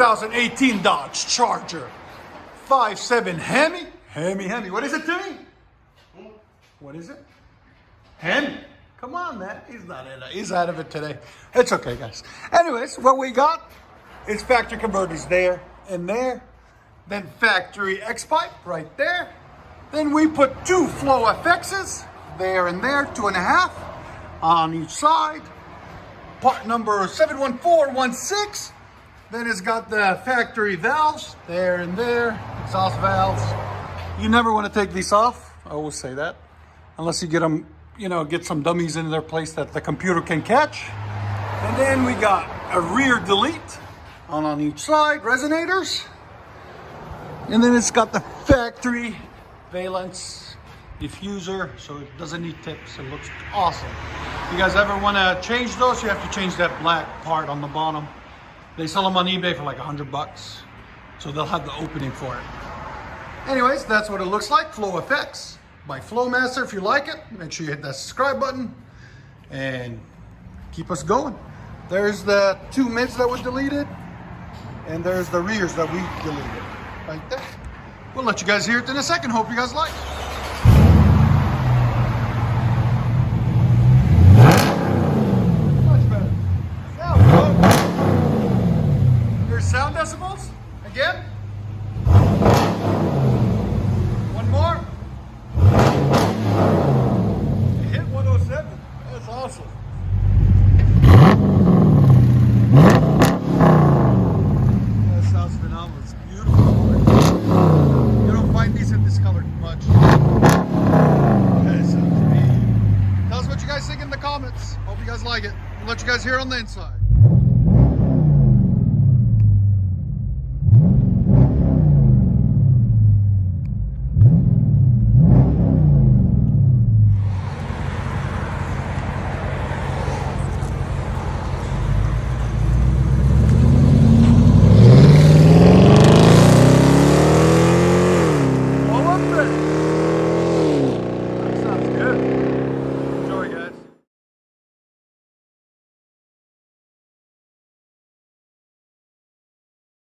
2018 Dodge Charger 5.7 HEMI. HEMI. What is it, Timmy? What is it? HEMI. Come on, man. He's not in it. He's out of it today. It's okay, guys. Anyways, what we got is factory converters there and there. Then factory X-pipe right there. Then we put two flow FXs there and there, 2.5 on each side. Part number 71416. Then it's got the factory valves there and there, exhaust valves. You never want to take these off. I always say that, unless you get them, get some dummies in their place that the computer can catch. And then we got a rear delete on each side, resonators. And then it's got the factory valence diffuser, so it doesn't need tips. It looks awesome. If you guys ever want to change those, you have to change that black part on the bottom. They sell them on eBay for like $100, so they'll have the opening for it. Anyways, that's what it looks like. Flow FX by Flowmaster. If you like it, make sure you hit that subscribe button and keep us going. There's the two mids that were deleted, and there's the rears that we deleted right there. We'll let you guys hear it in a second. Hope you guys like it. Much better. Sound good. There's sound decibels. Again. One more. You hit 107. That's awesome. That sounds phenomenal. It's beautiful. You don't find these in this color much. That sounds amazing. Tell us what you guys think in the comments. Hope you guys like it. We'll let you guys hear on the inside.